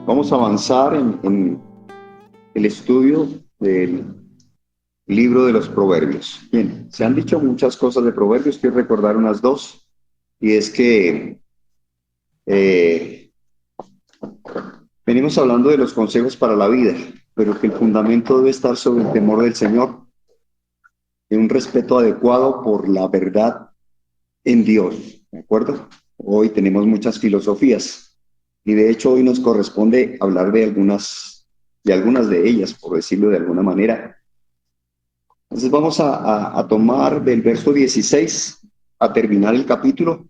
Vamos a avanzar en el estudio del libro de los Proverbios. Bien, se han dicho muchas cosas de Proverbios, quiero recordar unas dos, y es que eh, venimos hablando de los consejos para la vida, pero que el fundamento debe estar sobre el temor del Señor, y un respeto adecuado por la verdad en Dios, ¿de acuerdo? Hoy tenemos muchas filosofías, y de hecho hoy nos corresponde hablar de algunas de ellas, por decirlo de alguna manera. Entonces vamos a tomar del verso 16 a terminar el capítulo,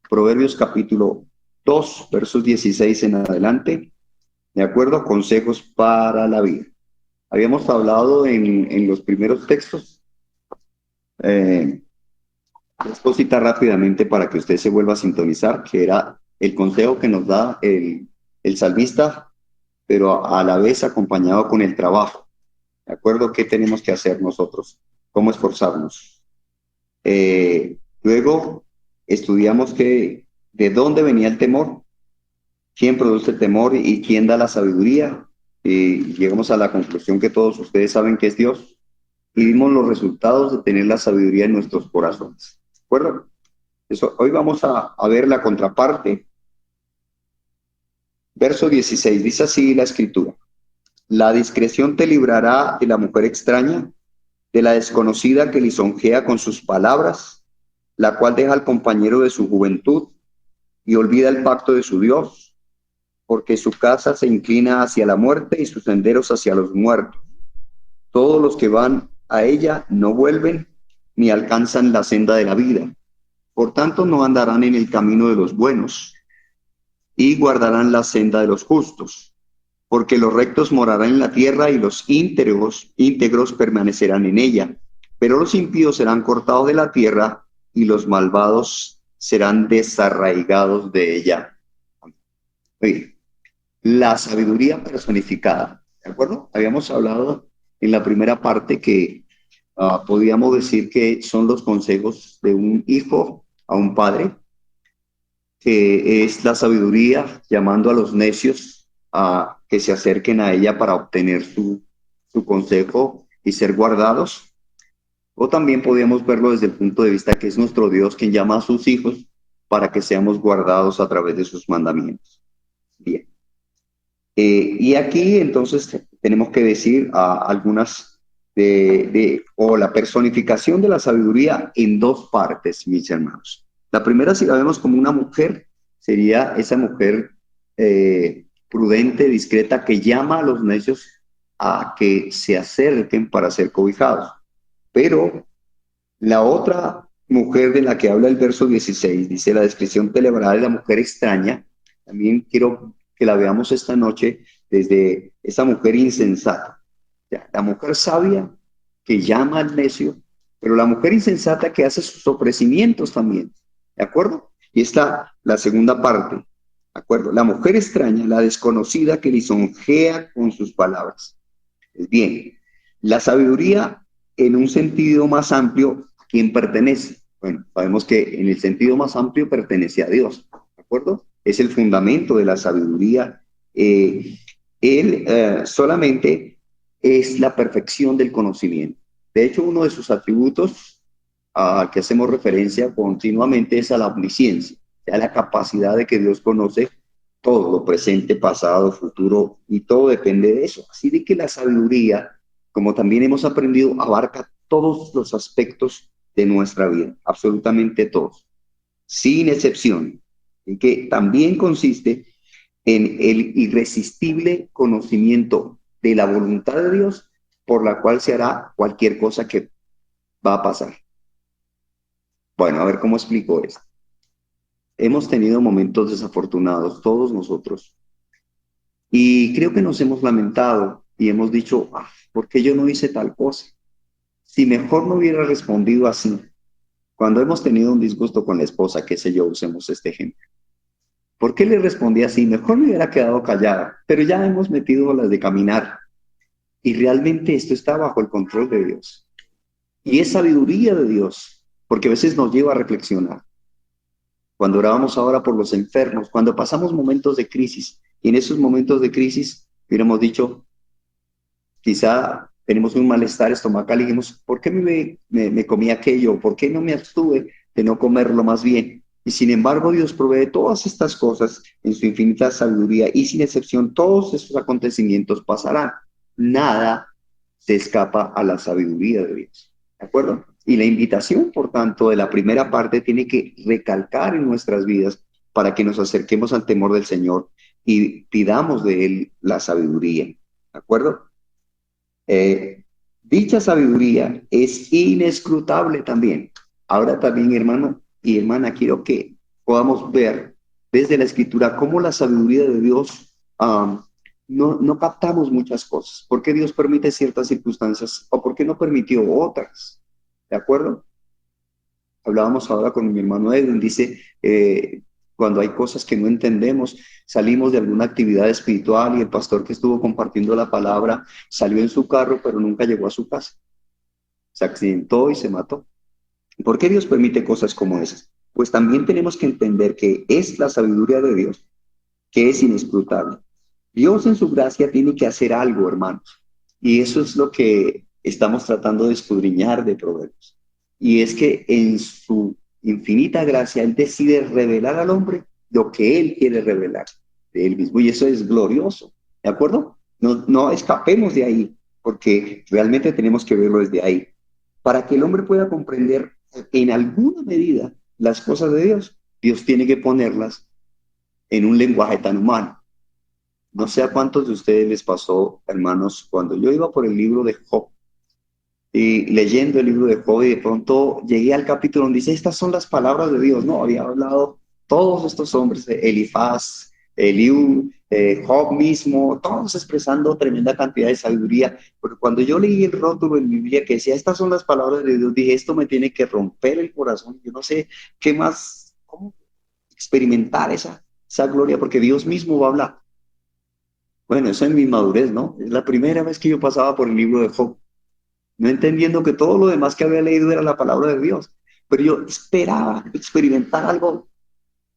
Proverbios capítulo 2 versos 16 en adelante, ¿de acuerdo? Consejos para la vida. Habíamos hablado en los primeros textos, eh, esto cita rápidamente para que usted se vuelva a sintonizar, que era el consejo que nos da el salmista, pero a la vez acompañado con el trabajo, ¿de acuerdo? ¿Qué tenemos que hacer nosotros? ¿Cómo esforzarnos? Luego estudiamos de dónde venía el temor, quién produce el temor y quién da la sabiduría. Y llegamos a la conclusión que todos ustedes saben que es Dios y vimos los resultados de tener la sabiduría en nuestros corazones. ¿De acuerdo? Hoy vamos a ver la contraparte. Verso 16, dice así la escritura. La discreción te librará de la mujer extraña, de la desconocida que lisonjea con sus palabras, la cual deja al compañero de su juventud y olvida el pacto de su Dios, porque su casa se inclina hacia la muerte y sus senderos hacia los muertos. Todos los que van a ella no vuelven ni alcanzan la senda de la vida. Por tanto, no andarán en el camino de los buenos y guardarán la senda de los justos, porque los rectos morarán en la tierra y los íntegros permanecerán en ella. Pero los impíos serán cortados de la tierra y los malvados serán desarraigados de ella. Oye, la sabiduría personificada, ¿de acuerdo? Habíamos hablado en la primera parte que podíamos decir que son los consejos de un hijo a un padre, que es la sabiduría llamando a los necios a que se acerquen a ella para obtener su consejo y ser guardados. O también podríamos verlo desde el punto de vista que es nuestro Dios quien llama a sus hijos para que seamos guardados a través de sus mandamientos. Bien. Y aquí entonces tenemos que decir algunas o la personificación de la sabiduría en dos partes, mis hermanos. La primera, si la vemos como una mujer, sería esa mujer prudente, discreta, que llama a los necios a que se acerquen para ser cobijados. Pero la otra mujer de la que habla el verso 16, dice la descripción telebral de la mujer extraña. También quiero que la veamos esta noche desde esa mujer insensata. La mujer sabia que llama al necio, pero la mujer insensata que hace sus ofrecimientos también. ¿De acuerdo? Y está la segunda parte. ¿De acuerdo? La mujer extraña, la desconocida que lisonjea con sus palabras. Pues bien, la sabiduría en un sentido más amplio, ¿a quién pertenece? Bueno, sabemos que en el sentido más amplio pertenece a Dios, ¿de acuerdo? Es el fundamento de la sabiduría. Él solamente es la perfección del conocimiento. De hecho, uno de sus atributos al que hacemos referencia continuamente es a la omnisciencia, a la capacidad de que Dios conoce todo, lo presente, pasado, futuro, y todo depende de eso. Así de que la sabiduría, como también hemos aprendido, abarca todos los aspectos de nuestra vida, absolutamente todos, sin excepción, y que también consiste en el irresistible conocimiento de la voluntad de Dios por la cual se hará cualquier cosa que va a pasar. Bueno, a ver cómo explico esto. Hemos tenido momentos desafortunados, todos nosotros, y creo que nos hemos lamentado y hemos dicho, ¿por qué yo no hice tal cosa? Si mejor no hubiera respondido así, cuando hemos tenido un disgusto con la esposa, qué sé yo, usemos este ejemplo. ¿Por qué le respondí así? Mejor me hubiera quedado callada, pero ya hemos metido las de caminar. Y realmente esto está bajo el control de Dios. Y es sabiduría de Dios, porque a veces nos lleva a reflexionar. Cuando orábamos ahora por los enfermos, cuando pasamos momentos de crisis, Y en esos momentos de crisis, hubiéramos dicho, quizá tenemos un malestar estomacal y dijimos, ¿por qué me comí aquello? ¿Por qué no me abstuve de no comerlo más bien? Y sin embargo, Dios provee todas estas cosas en su infinita sabiduría y sin excepción, todos estos acontecimientos pasarán. Nada se escapa a la sabiduría de Dios. ¿De acuerdo? Y la invitación, por tanto, de la primera parte tiene que recalcar en nuestras vidas para que nos acerquemos al temor del Señor y pidamos de Él la sabiduría. ¿De acuerdo? Eh, Dicha sabiduría es inescrutable también. Ahora también, hermano y hermana, quiero que podamos ver desde la escritura cómo la sabiduría de Dios no captamos muchas cosas. ¿Por qué Dios permite ciertas circunstancias o por qué no permitió otras? ¿De acuerdo? Hablábamos ahora con mi hermano Edwin, dice, cuando hay cosas que no entendemos, salimos de alguna actividad espiritual y el pastor que estuvo compartiendo la palabra salió en su carro, pero nunca llegó a su casa. Se accidentó y se mató. ¿Por qué Dios permite cosas como esas? Pues también tenemos que entender que es la sabiduría de Dios, que es inescrutable. Dios en su gracia tiene que hacer algo, hermanos. Y eso es lo que estamos tratando de escudriñar de Proverbios. Y es que en su infinita gracia, Él decide revelar al hombre lo que Él quiere revelar de Él mismo. Y eso es glorioso, ¿de acuerdo? No escapemos de ahí, porque realmente tenemos que verlo desde ahí. Para que el hombre pueda comprender en alguna medida las cosas de Dios, Dios tiene que ponerlas en un lenguaje tan humano. No sé a cuántos de ustedes les pasó, hermanos, cuando yo iba por el libro de Job y leyendo el libro de Job y de pronto llegué al capítulo donde dice, estas son las palabras de Dios, ¿no? Había hablado todos estos hombres, Elifaz, Eliú, Job mismo, todos expresando tremenda cantidad de sabiduría, pero cuando yo leí el rótulo en mi Biblia que decía, estas son las palabras de Dios, dije, esto me tiene que romper el corazón, yo no sé qué más, cómo experimentar esa gloria, porque Dios mismo va a hablar. Bueno, eso en mi madurez, ¿no? Es la primera vez que yo pasaba por el libro de Job, no entendiendo que todo lo demás que había leído era la palabra de Dios. Pero yo esperaba experimentar algo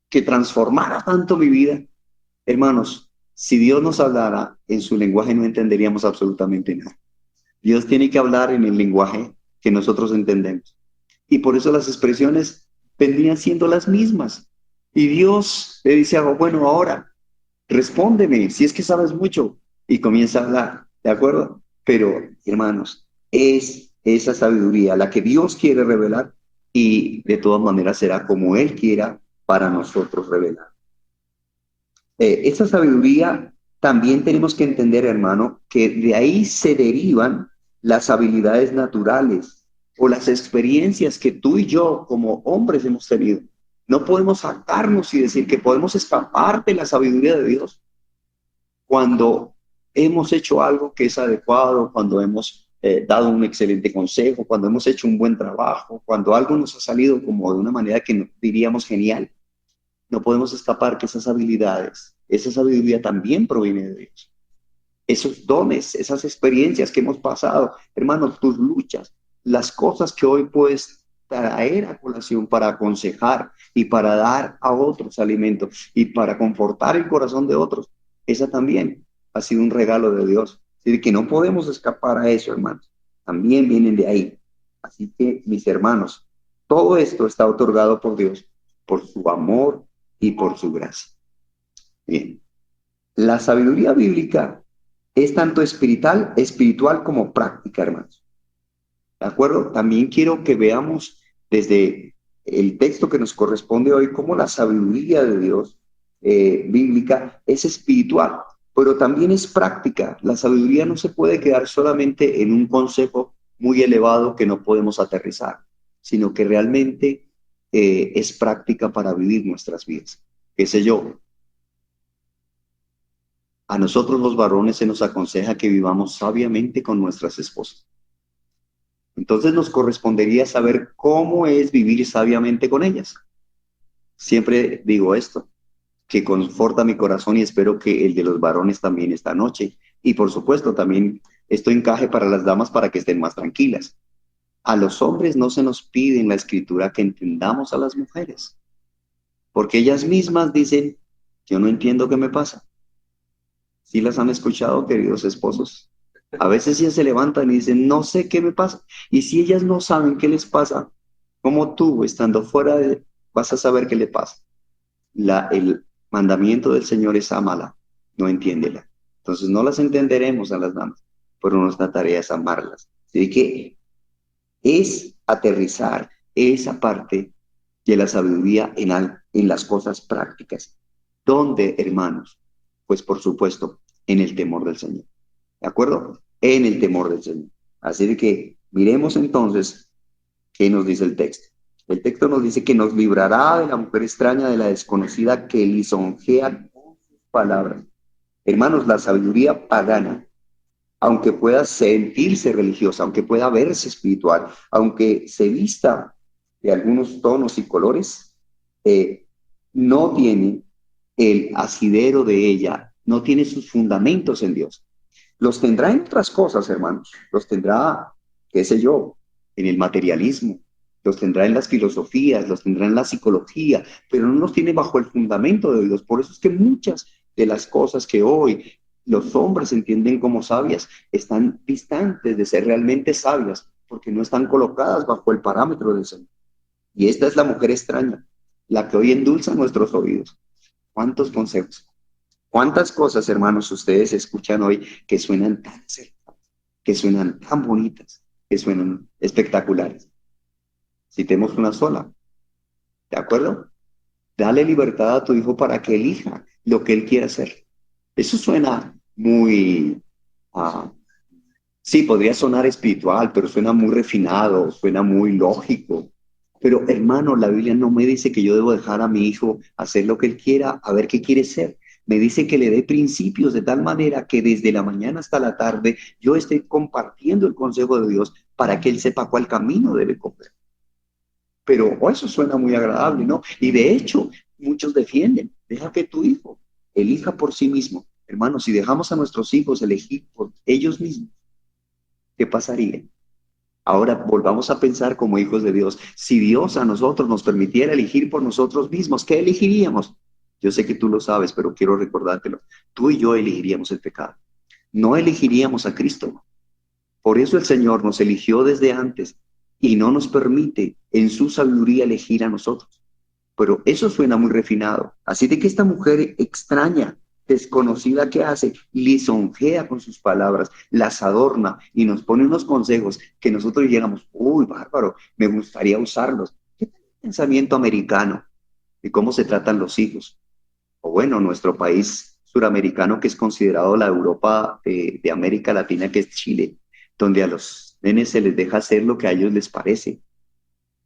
que transformara tanto mi vida. Hermanos, si Dios nos hablara en su lenguaje no entenderíamos absolutamente nada. Dios tiene que hablar en el lenguaje que nosotros entendemos. Y por eso las expresiones vendrían siendo las mismas. Y Dios le dice a Job, bueno, ahora respóndeme, si es que sabes mucho, y comienza a hablar, ¿de acuerdo? Pero, hermanos, es esa sabiduría la que Dios quiere revelar y de todas maneras será como Él quiera para nosotros revelar. Esa sabiduría también tenemos que entender, hermano, que de ahí se derivan las habilidades naturales o las experiencias que tú y yo como hombres hemos tenido. No podemos sacarnos y decir que podemos escapar de la sabiduría de Dios cuando hemos hecho algo que es adecuado, cuando hemos dado un excelente consejo, cuando hemos hecho un buen trabajo, cuando algo nos ha salido como de una manera que diríamos genial, no podemos escapar que esas habilidades, esa sabiduría también proviene de Dios. Esos dones, esas experiencias que hemos pasado, hermanos, tus luchas, las cosas que hoy puedes traer a colación para aconsejar y para dar a otros alimentos y para confortar el corazón de otros, esa también ha sido un regalo de Dios. Así que no podemos escapar a eso, hermanos. También vienen de ahí. Así que, mis hermanos, todo esto está otorgado por Dios, por su amor y por su gracia. Bien, la sabiduría bíblica es tanto espiritual como práctica, hermanos. ¿De acuerdo? También quiero que veamos desde el texto que nos corresponde hoy cómo la sabiduría de Dios bíblica es espiritual, pero también es práctica. La sabiduría no se puede quedar solamente en un consejo muy elevado que no podemos aterrizar, sino que realmente es práctica para vivir nuestras vidas. ¿Qué sé yo? A nosotros los varones se nos aconseja que vivamos sabiamente con nuestras esposas. Entonces nos correspondería saber cómo es vivir sabiamente con ellas. Siempre digo esto, que conforta mi corazón y espero que el de los varones también esta noche. Y por supuesto también esto encaje para las damas para que estén más tranquilas. A los hombres no se nos pide en la escritura que entendamos a las mujeres, porque ellas mismas dicen, yo no entiendo qué me pasa. ¿Sí las han escuchado, queridos esposos? A veces ellas se levantan y dicen, no sé qué me pasa. Y si ellas no saben qué les pasa, ¿cómo tú, estando fuera vas a saber qué le pasa? El mandamiento del Señor es ámala, no entiéndela. Entonces no las entenderemos a las damas, pero nuestra tarea es amarlas. Así que es aterrizar esa parte de la sabiduría en las cosas prácticas. ¿Dónde, hermanos? Pues por supuesto, en el temor del Señor. ¿De acuerdo? En el temor del Señor. Así de que miremos entonces qué nos dice el texto. El texto nos dice que nos librará de la mujer extraña, de la desconocida que lisonjea con sus palabras. Hermanos, la sabiduría pagana, aunque pueda sentirse religiosa, aunque pueda verse espiritual, aunque se vista de algunos tonos y colores, eh, no tiene el asidero de ella, no tiene sus fundamentos en Dios. Los tendrá en otras cosas, hermanos. Los tendrá, qué sé yo, en el materialismo. Los tendrá en las filosofías, los tendrá en la psicología, pero no los tiene bajo el fundamento de Dios. Por eso es que muchas de las cosas que hoy los hombres entienden como sabias están distantes de ser realmente sabias, porque no están colocadas bajo el parámetro del Señor. Y esta es la mujer extraña, la que hoy endulza nuestros oídos. ¿Cuántos consejos? ¿Cuántas cosas, hermanos, ustedes escuchan hoy que suenan tan cercanas, que suenan tan bonitas, que suenan espectaculares? Citemos una sola, ¿de acuerdo? Dale libertad a tu hijo para que elija lo que él quiera hacer. Eso suena muy, ah, sí, podría sonar espiritual, pero suena muy refinado, suena muy lógico. Pero hermano, la Biblia no me dice que yo debo dejar a mi hijo hacer lo que él quiera, a ver qué quiere ser. Me dice que le dé principios de tal manera que desde la mañana hasta la tarde yo esté compartiendo el consejo de Dios para que él sepa cuál camino debe coger. Pero eso suena muy agradable, ¿no? Y de hecho, muchos defienden, deja que tu hijo elija por sí mismo. Hermano, si dejamos a nuestros hijos elegir por ellos mismos, ¿qué pasaría? Ahora volvamos a pensar como hijos de Dios. Si Dios a nosotros nos permitiera elegir por nosotros mismos, ¿qué elegiríamos? Yo sé que tú lo sabes, pero quiero recordártelo. Tú y yo elegiríamos el pecado. No elegiríamos a Cristo. Por eso el Señor nos eligió desde antes y no nos permite en su sabiduría elegir a nosotros. Pero eso suena muy refinado. Así de que esta mujer extraña, desconocida que hace, lisonjea con sus palabras, las adorna y nos pone unos consejos que nosotros llegamos, uy, bárbaro, me gustaría usarlos. ¿Qué tal el pensamiento americano de cómo se tratan los hijos? O bueno, nuestro país suramericano que es considerado la Europa de América Latina, que es Chile, donde a los nenes se les deja hacer lo que a ellos les parece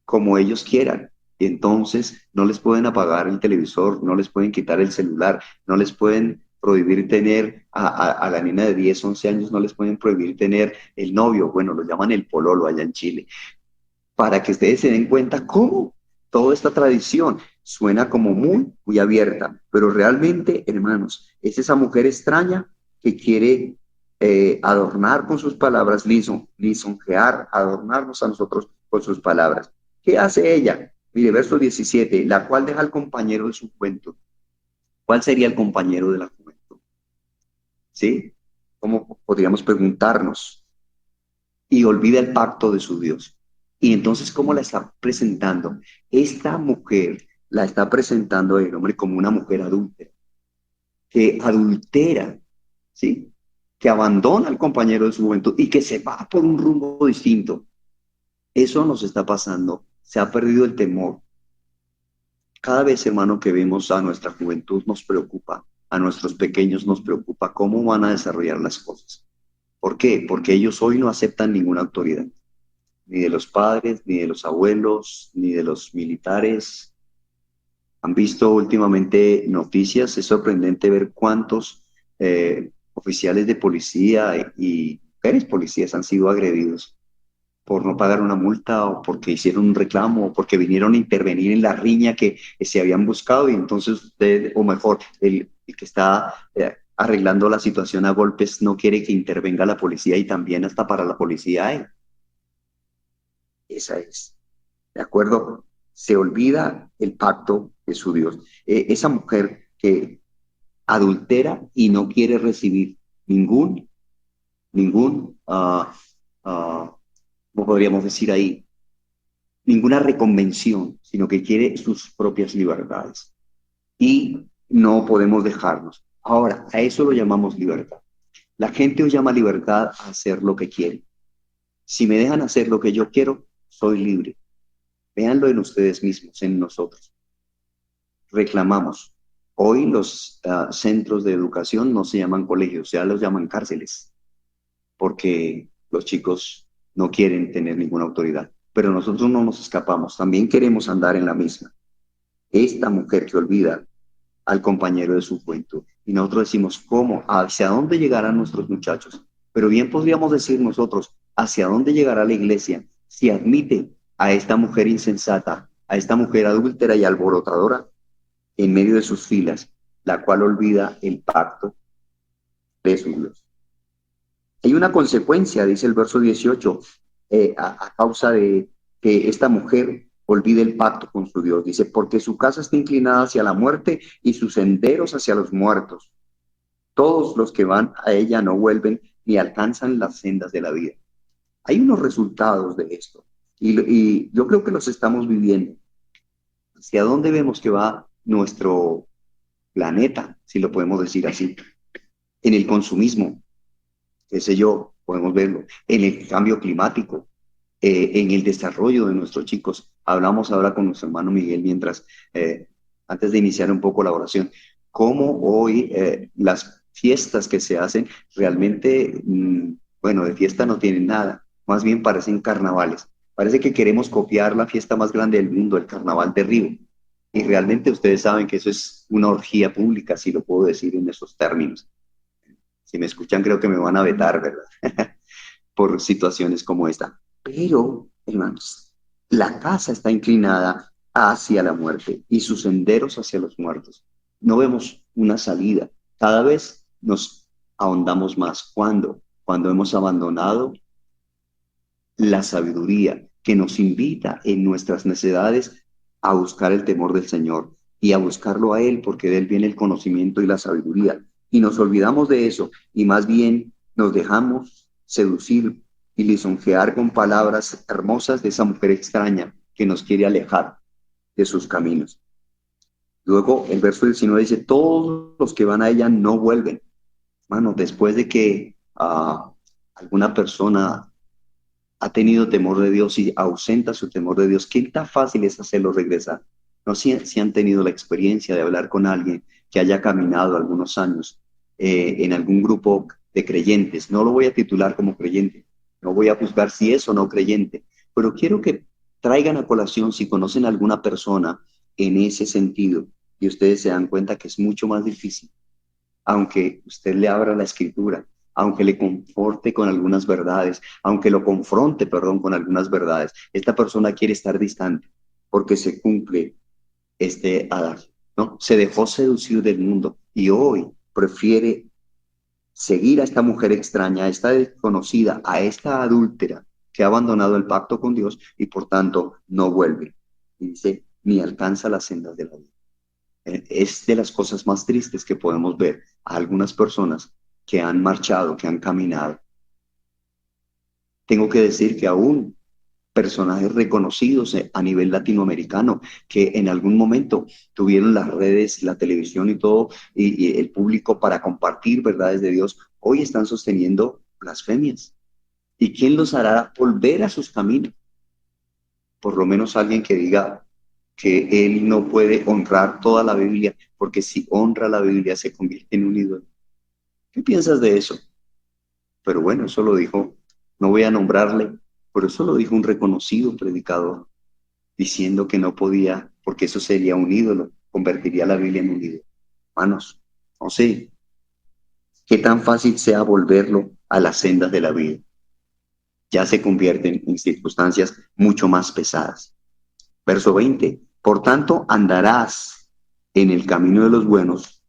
como ellos quieran. Y entonces no les pueden apagar el televisor, no les pueden quitar el celular, no les pueden prohibir tener a la niña de 10 11 años, no les pueden prohibir tener el novio, bueno, lo llaman el pololo allá en Chile, para que ustedes se den cuenta cómo toda esta tradición suena como muy abierta, pero realmente, hermanos, es esa mujer extraña que quiere adornar con sus palabras, lisonjear, adornarnos a nosotros con sus palabras. ¿Qué hace ella? Mire, verso 17, la cual deja al compañero de su juventud. ¿Cuál sería el compañero de la juventud? ¿Sí? ¿Cómo podríamos preguntarnos? Y olvida el pacto de su Dios. Y entonces, ¿cómo la está presentando? Esta mujer la está presentando el hombre como una mujer adúltera, que adultera, ¿sí? Que abandona al compañero de su juventud y que se va por un rumbo distinto. Eso nos está pasando. Se ha perdido el temor. Cada vez, hermano, que vemos a nuestra juventud nos preocupa, a nuestros pequeños nos preocupa cómo van a desarrollar las cosas. ¿Por qué? Porque ellos hoy no aceptan ninguna autoridad, ni de los padres, ni de los abuelos, ni de los militares. Han visto últimamente noticias, es sorprendente ver cuántos oficiales de policía y mujeres policías han sido agredidos por no pagar una multa o porque hicieron un reclamo o porque vinieron a intervenir en la riña que se habían buscado y entonces usted, o mejor, el que está arreglando la situación a golpes no quiere que intervenga la policía y también hasta para la policía hay. Esa es. ¿De acuerdo? Se olvida el pacto de su Dios. Esa mujer que adultera y no quiere recibir ningún, ¿cómo podríamos decir ahí? Ninguna reconvención, sino que quiere sus propias libertades. Y no podemos dejarnos. Ahora, a eso lo llamamos libertad. La gente os llama libertad a hacer lo que quiere. Si me dejan hacer lo que yo quiero, soy libre. Véanlo en ustedes mismos, en nosotros. Reclamamos. Hoy los centros de educación no se llaman colegios, ya los llaman cárceles, porque los chicos no quieren tener ninguna autoridad. Pero nosotros no nos escapamos, también queremos andar en la misma. Esta mujer que olvida al compañero de su juventud. Y nosotros decimos, ¿cómo? ¿Hacia dónde llegarán nuestros muchachos? Pero bien podríamos decir nosotros, ¿hacia dónde llegará la iglesia si admite a esta mujer insensata, a esta mujer adúltera y alborotadora en medio de sus filas, la cual olvida el pacto de su Dios? Hay una consecuencia, dice el verso 18, a causa de que esta mujer olvide el pacto con su Dios. Dice, porque su casa está inclinada hacia la muerte y sus senderos hacia los muertos. Todos los que van a ella no vuelven ni alcanzan las sendas de la vida. Hay unos resultados de esto y yo creo que los estamos viviendo. ¿Hacia dónde vemos que va nuestro planeta, si lo podemos decir así? En el consumismo, qué sé yo, podemos verlo, en el cambio climático, en el desarrollo de nuestros chicos. Hablamos ahora con nuestro hermano Miguel mientras, antes de iniciar un poco la oración, cómo hoy las fiestas que se hacen realmente, bueno, de fiesta no tienen nada, más bien parecen carnavales. Parece que queremos copiar la fiesta más grande del mundo, el carnaval de Río. Y realmente ustedes saben que eso es una orgía pública, si lo puedo decir en esos términos. Si me escuchan, creo que me van a vetar, ¿verdad? Por situaciones como esta. Pero, hermanos, la casa está inclinada hacia la muerte y sus senderos hacia los muertos. No vemos una salida. Cada vez nos ahondamos más. ¿Cuándo? Cuando hemos abandonado la sabiduría que nos invita en nuestras necesidades a buscar el temor del Señor y a buscarlo a Él, porque de Él viene el conocimiento y la sabiduría. Y nos olvidamos de eso y más bien nos dejamos seducir y lisonjear con palabras hermosas de esa mujer extraña que nos quiere alejar de sus caminos. Luego el verso 19 dice, todos los que van a ella no vuelven. Hermano, después de que alguna persona ha tenido temor de Dios y ausenta su temor de Dios, ¿qué tan fácil es hacerlo regresar? No sé si han tenido la experiencia de hablar con alguien que haya caminado algunos años en algún grupo de creyentes. No lo voy a titular como creyente, no voy a juzgar si es o no creyente, pero quiero que traigan a colación si conocen a alguna persona en ese sentido y ustedes se dan cuenta que es mucho más difícil, aunque usted le abra la escritura, aunque le conforte con algunas verdades, aunque lo confronte, perdón, con algunas verdades. Esta persona quiere estar distante porque se cumple este adagio, ¿no? Se dejó seducir del mundo y hoy prefiere seguir a esta mujer extraña, a esta desconocida, a esta adúltera que ha abandonado el pacto con Dios y por tanto no vuelve. Y dice, ni alcanza las sendas de la vida. Es de las cosas más tristes que podemos ver a algunas personas que han marchado, que han caminado. Tengo que decir que aún personajes reconocidos a nivel latinoamericano que en algún momento tuvieron las redes, la televisión y todo, y el público para compartir verdades de Dios, hoy están sosteniendo blasfemias. ¿Y quién los hará volver a sus caminos? Por lo menos alguien que diga que él no puede honrar toda la Biblia, porque si honra la Biblia se convierte en un ídolo. ¿Qué piensas de eso? Pero bueno, eso lo dijo, no voy a nombrarle, pero eso lo dijo un reconocido predicador, diciendo que no podía, porque eso sería un ídolo, convertiría la Biblia en un ídolo. Hermanos, no sé qué tan fácil sea volverlo a las sendas de la vida. Ya se convierten en circunstancias mucho más pesadas. Verso 20, por tanto andarás en el camino de los buenos,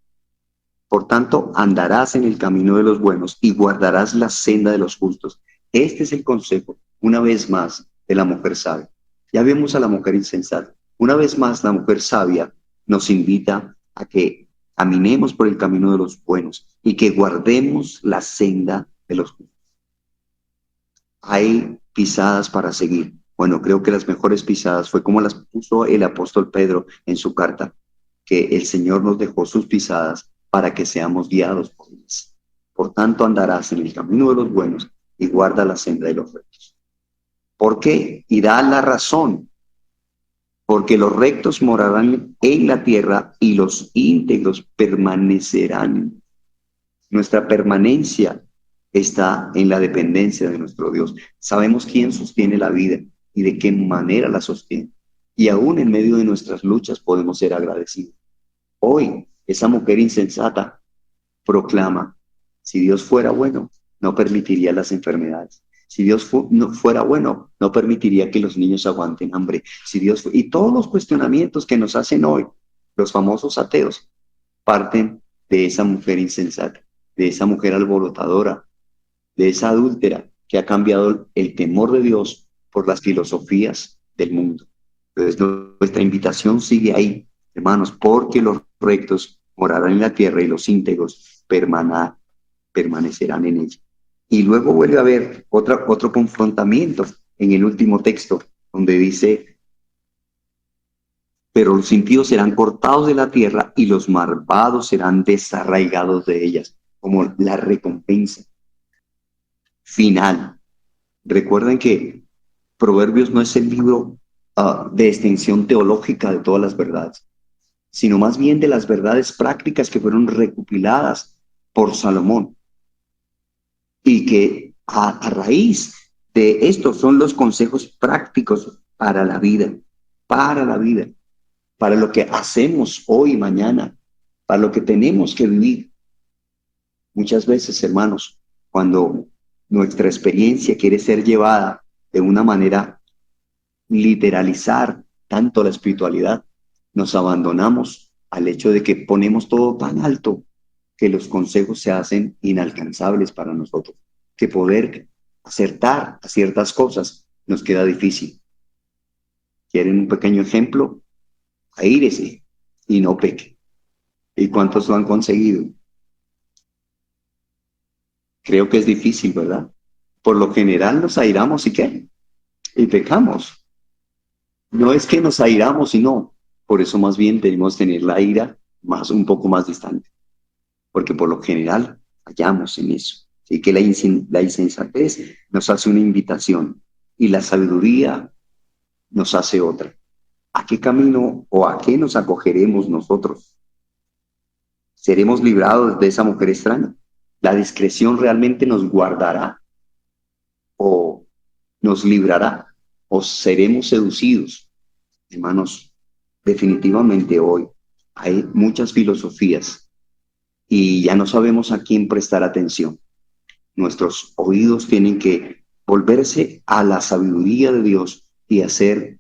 por tanto andarás en el camino de los buenos y guardarás la senda de los justos. Este es el consejo, una vez más, de la mujer sabia. Ya vemos a la mujer insensata. Una vez más, la mujer sabia nos invita a que Caminemos por el camino de los buenos y que guardemos la senda de los justos. Hay pisadas para seguir. Bueno, creo que las mejores pisadas fue como las puso el apóstol Pedro en su carta, que el Señor nos dejó sus pisadas para que seamos guiados por ellas. Por tanto, andarás en el camino de los buenos y guarda la senda de los rectos. ¿Por qué? Y da la razón. Porque los rectos morarán en la tierra y los íntegros permanecerán. Nuestra permanencia está en la dependencia de nuestro Dios. Sabemos quién sostiene la vida y de qué manera la sostiene. Y aún en medio de nuestras luchas podemos ser agradecidos. Hoy, esa mujer insensata proclama, si Dios fuera bueno, no permitiría las enfermedades. Si Dios no fuera bueno, no permitiría que los niños aguanten hambre. Si y todos los cuestionamientos que nos hacen hoy los famosos ateos parten de esa mujer insensata, de esa mujer alborotadora, de esa adúltera que ha cambiado el temor de Dios por las filosofías del mundo. Entonces, nuestra invitación sigue ahí, hermanos, porque los rectos morarán en la tierra y los íntegros permanecerán en ella. Y luego vuelve a haber otro confrontamiento en el último texto, donde dice, pero los impíos serán cortados de la tierra y los malvados serán desarraigados de ellas, como la recompensa final. Recuerden que Proverbios no es el libro de extensión teológica de todas las verdades, sino más bien de las verdades prácticas que fueron recopiladas por Salomón y que a raíz de estos son los consejos prácticos para la vida, para lo que hacemos hoy y mañana, para lo que tenemos que vivir. Muchas veces, hermanos, cuando nuestra experiencia quiere ser llevada de una manera literalizar tanto la espiritualidad, nos abandonamos al hecho de que ponemos todo tan alto que los consejos se hacen inalcanzables para nosotros, que poder acertar a ciertas cosas nos queda difícil. ¿Quieren un pequeño ejemplo? Aírese y no peque. ¿Y cuántos lo han conseguido? Creo que es difícil, ¿verdad? Por lo general nos airamos y ¿qué? Y pecamos. No es que nos airamos, sino, por eso más bien debemos tener la ira un poco más distante, porque por lo general fallamos en eso. Así que la insensatez nos hace una invitación y la sabiduría nos hace otra. ¿A qué camino o a qué nos acogeremos nosotros? ¿Seremos librados de esa mujer extraña? ¿La discreción realmente nos guardará o nos librará o seremos seducidos? Hermanos, definitivamente hoy hay muchas filosofías y ya no sabemos a quién prestar atención. Nuestros oídos tienen que volverse a la sabiduría de Dios y hacer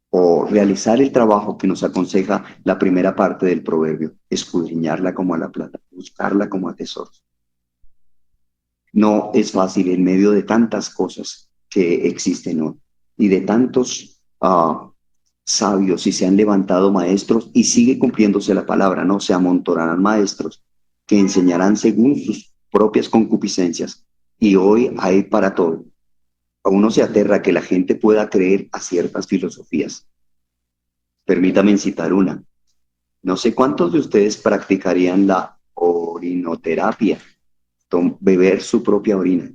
o realizar el trabajo que nos aconseja la primera parte del proverbio, escudriñarla como a la plata, buscarla como a tesoros. No es fácil en medio de tantas cosas que existen hoy y de tantos sabios, y se han levantado maestros y sigue cumpliéndose la palabra, ¿no? Se amontonarán maestros que enseñarán según sus propias concupiscencias y hoy hay para todo. A uno se aterra que la gente pueda creer a ciertas filosofías. Permítame citar una. No sé cuántos de ustedes practicarían la orinoterapia, beber su propia orina,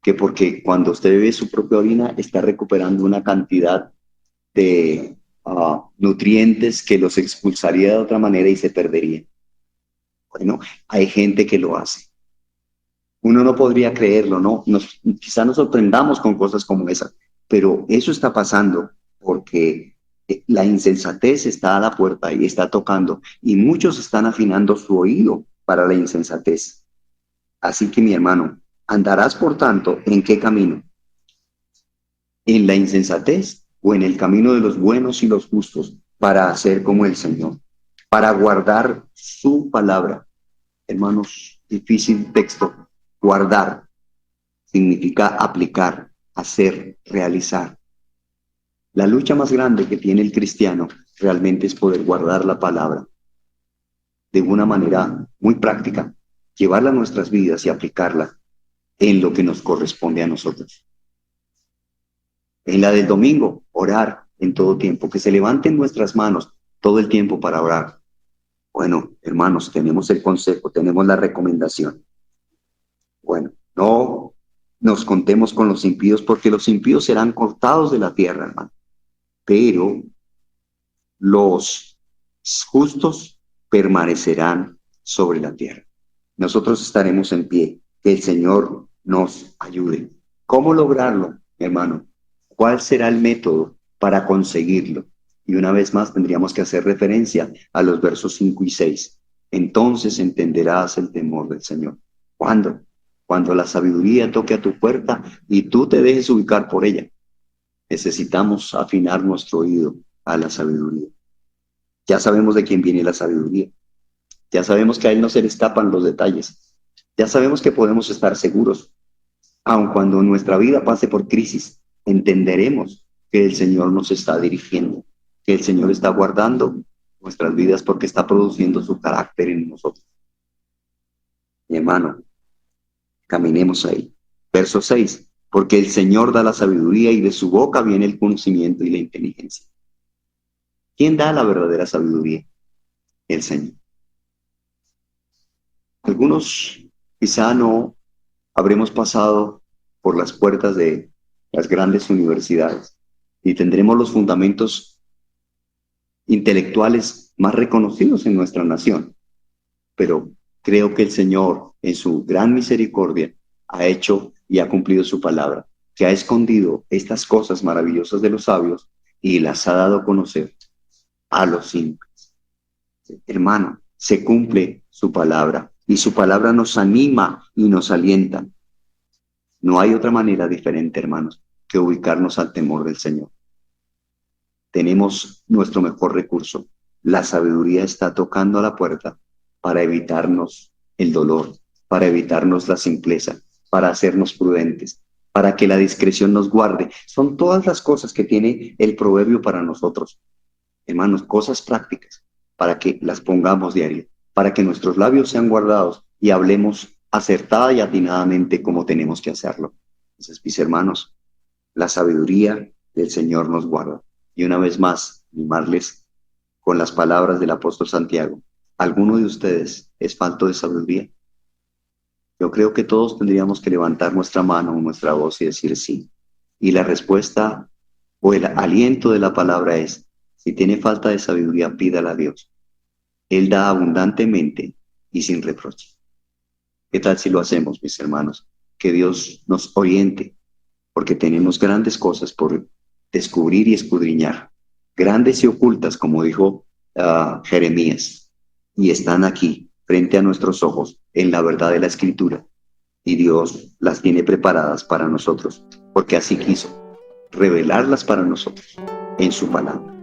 que porque cuando usted bebe su propia orina está recuperando una cantidad de nutrientes que los expulsaría de otra manera y se perderían. Bueno, hay gente que lo hace. Uno no podría creerlo, ¿no? Quizá nos sorprendamos con cosas como esas, pero eso está pasando porque la insensatez está a la puerta y está tocando, y muchos están afinando su oído para la insensatez. Así que, mi hermano, andarás, por tanto, ¿en qué camino? ¿En la insensatez o en el camino de los buenos y los justos para hacer como el Señor? Para guardar su palabra. Hermanos, difícil texto. Guardar significa aplicar, hacer, realizar. La lucha más grande que tiene el cristiano realmente es poder guardar la palabra. de una manera muy práctica, llevarla a nuestras vidas y aplicarla en lo que nos corresponde a nosotros. En la del domingo, orar en todo tiempo, que se levanten nuestras manos todo el tiempo para orar. Bueno, hermanos, tenemos el consejo, tenemos la recomendación. Bueno, no nos contemos con los impíos, porque los impíos serán cortados de la tierra, hermano. Pero los justos permanecerán sobre la tierra. Nosotros estaremos en pie. Que el Señor nos ayude. ¿Cómo lograrlo, hermano? ¿Cuál será el método para conseguirlo? Y una vez más tendríamos que hacer referencia a los versos 5 y 6. Entonces entenderás el temor del Señor. ¿Cuándo? Cuando la sabiduría toque a tu puerta y tú te dejes ubicar por ella. Necesitamos afinar nuestro oído a la sabiduría. Ya sabemos de quién viene la sabiduría. Ya sabemos que a él no se le escapan los detalles. Ya sabemos que podemos estar seguros. Aun cuando nuestra vida pase por crisis, entenderemos que el Señor nos está dirigiendo, que el Señor está guardando nuestras vidas porque está produciendo su carácter en nosotros. Mi hermano, caminemos ahí. Verso 6. Porque el Señor da la sabiduría y de su boca viene el conocimiento y la inteligencia. ¿Quién da la verdadera sabiduría? El Señor. Algunos quizá no habremos pasado por las puertas de las grandes universidades y tendremos los fundamentos intelectuales más reconocidos en nuestra nación. Pero creo que el Señor, en su gran misericordia, ha hecho y ha cumplido su palabra, que ha escondido estas cosas maravillosas de los sabios y las ha dado a conocer a los simples. Hermano, se cumple su palabra y su palabra nos anima y nos alienta. No hay otra manera diferente, hermanos, que ubicarnos al temor del Señor. Tenemos nuestro mejor recurso. La sabiduría está tocando a la puerta para evitarnos el dolor, para evitarnos la simpleza, para hacernos prudentes, para que la discreción nos guarde. Son todas las cosas que tiene el proverbio para nosotros. Hermanos, cosas prácticas, para que las pongamos diario, para que nuestros labios sean guardados y hablemos acertada y atinadamente como tenemos que hacerlo. Entonces, mis hermanos, la sabiduría del Señor nos guarda. Y una vez más, animarles con las palabras del apóstol Santiago. ¿Alguno de ustedes es falto de sabiduría? Yo creo que todos tendríamos que levantar nuestra mano o nuestra voz y decir sí. Y la respuesta o el aliento de la palabra es, si tiene falta de sabiduría, pídala a Dios. Él da abundantemente y sin reproche. ¿Qué tal si lo hacemos, mis hermanos? Que Dios nos oriente, porque tenemos grandes cosas por descubrir y escudriñar, grandes y ocultas, como dijo Jeremías, y están aquí, frente a nuestros ojos, en la verdad de la Escritura, y Dios las tiene preparadas para nosotros, porque así quiso, revelarlas para nosotros en su palabra.